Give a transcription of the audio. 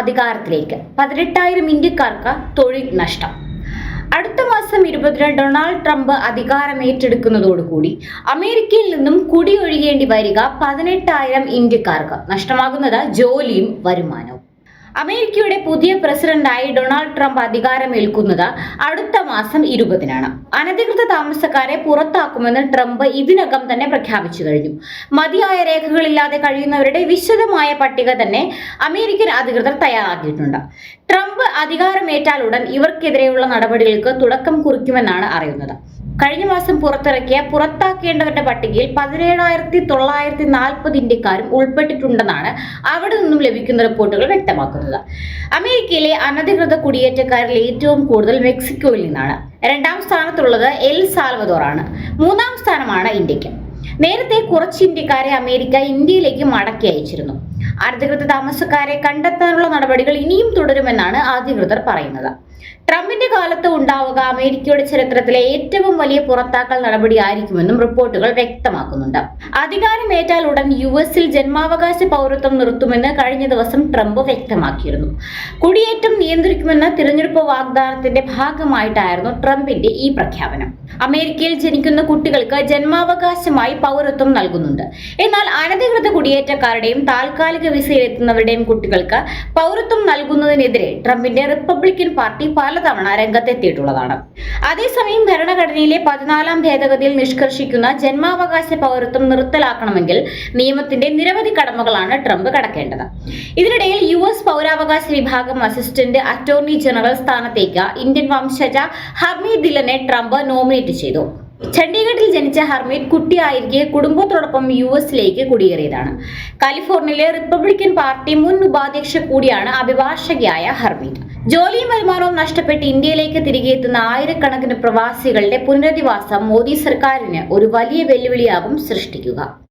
അധികാരത്തിലേക്ക് 18,000 ഇന്ത്യക്കാർക്ക് തൊഴിൽ നഷ്ടം. അടുത്ത മാസം 20 ഡൊണാൾഡ് ട്രംപ് അധികാരം ഏറ്റെടുക്കുന്നതോടുകൂടി അമേരിക്കയിൽ നിന്നും കുടിയൊഴിയേണ്ടി വരിക 18,000 ഇന്ത്യക്കാർക്ക്. നഷ്ടമാകുന്നത് ജോലിയും വരുമാനവും. അമേരിക്കയുടെ പുതിയ പ്രസിഡന്റായി ഡൊണാൾഡ് ട്രംപ് അധികാരമേൽക്കുന്നത് അടുത്ത മാസം 20-നാണ്. അനധികൃത താമസക്കാരെ പുറത്താക്കുമെന്ന് ട്രംപ് ഇതിനകം തന്നെ പ്രഖ്യാപിച്ചു കഴിഞ്ഞു. മതിയായ രേഖകളില്ലാതെ കഴിയുന്നവരുടെ വിശദമായ പട്ടിക തന്നെ അമേരിക്കൻ അധികൃതർ തയ്യാറാക്കിയിട്ടുണ്ട്. ട്രംപ് അധികാരമേറ്റാലുടൻ ഇവർക്കെതിരെയുള്ള നടപടികൾക്ക് തുടക്കം കുറിക്കുമെന്നാണ് അറിയുന്നത്. കഴിഞ്ഞ മാസം പുറത്തിറക്കിയ പുറത്താക്കേണ്ടവരുടെ പട്ടികയിൽ 17,940 ഇന്ത്യക്കാരും ഉൾപ്പെട്ടിട്ടുണ്ടെന്നാണ് അവിടെ നിന്നും ലഭിക്കുന്ന റിപ്പോർട്ടുകൾ വ്യക്തമാക്കുന്നത്. അമേരിക്കയിലെ അനധികൃത കുടിയേറ്റക്കാരിൽ ഏറ്റവും കൂടുതൽ മെക്സിക്കോയിൽ നിന്നാണ്. 2ാം സ്ഥാനത്തുള്ളത് എൽ സാൽവദോർ ആണ്. 3ാം സ്ഥാനമാണ് ഇന്ത്യക്ക്. നേരത്തെ കുറച്ച് ഇന്ത്യക്കാരെ അമേരിക്ക ഇന്ത്യയിലേക്ക് മടക്കി അയച്ചിരുന്നു. അനധികൃത താമസക്കാരെ കണ്ടെത്താനുള്ള നടപടികൾ ഇനിയും തുടരുമെന്നാണ് അധികൃതർ പറയുന്നത്. ട്രംപിന്റെ കാലത്ത് ഉണ്ടാവുക അമേരിക്കയുടെ ചരിത്രത്തിലെ ഏറ്റവും വലിയ പുറത്താക്കൽ നടപടിയായിരിക്കുമെന്നും റിപ്പോർട്ടുകൾ വ്യക്തമാക്കുന്നുണ്ട്. അധികാരമേറ്റാൽ ഉടൻ യുഎസിൽ ജന്മാവകാശ പൗരത്വം നിർത്തുമെന്ന് കഴിഞ്ഞ ദിവസം ട്രംപ് വ്യക്തമാക്കിയിരുന്നു. കുടിയേറ്റം നിയന്ത്രിക്കുമെന്ന തിരഞ്ഞെടുപ്പ് വാഗ്ദാനത്തിന്റെ ഭാഗമായിട്ടായിരുന്നു ട്രംപിന്റെ ഈ പ്രഖ്യാപനം. അമേരിക്കയിൽ ജനിക്കുന്ന കുട്ടികൾക്ക് ജന്മാവകാശമായി പൗരത്വം നൽകുന്നുണ്ട്. എന്നാൽ അനധികൃത കുടിയേറ്റക്കാരുടെയും താൽക്കാലിക വിസയിലെത്തുന്നവരുടെയും കുട്ടികൾക്ക് പൗരത്വം നൽകുന്നതിനെതിരെ ട്രംപിന്റെ റിപ്പബ്ലിക്കൻ പാർട്ടി പലതവണ രംഗത്തെത്തിയിട്ടുള്ളതാണ്. അതേസമയം ഭരണഘടനയിലെ 14ാം ഭേദഗതിയിൽ നിഷ്കർഷിക്കുന്ന ജന്മാവകാശ പൗരത്വം നിർത്തലാക്കണമെങ്കിൽ നിയമത്തിന്റെ നിരവധി കടമകളാണ് ട്രംപ് കടക്കേണ്ടത്. ഇതിനിടയിൽ US പൗരാവകാശ വിഭാഗം അസിസ്റ്റന്റ് അറ്റോർണി ജനറൽ സ്ഥാനത്തേക്ക് ഇന്ത്യൻ വംശജ ഹർമീത് ദില്ലനെ ട്രംപ് നോമിനേറ്റ് ചെയ്തു. ചണ്ഡീഗഡിൽ ജനിച്ച ഹർമീത് കുട്ടിയായിരിക്കെ കുടുംബത്തോടൊപ്പം US-ലേക്ക് കുടിയേറിയതാണ്. കാലിഫോർണിയയിലെ റിപ്പബ്ലിക്കൻ പാർട്ടി മുൻ ഉപാധ്യക്ഷ കൂടിയാണ് അഭിഭാഷകയായ ഹർമീത്. ജോലിയും വരുമാനവും നഷ്ടപ്പെട്ട് ഇന്ത്യയിലേക്ക് തിരികെ എത്തുന്ന ആയിരക്കണക്കിന് പ്രവാസികളുടെ പുനരധിവാസം മോദി സർക്കാരിന് ഒരു വലിയ വെല്ലുവിളിയാകും സൃഷ്ടിക്കുക.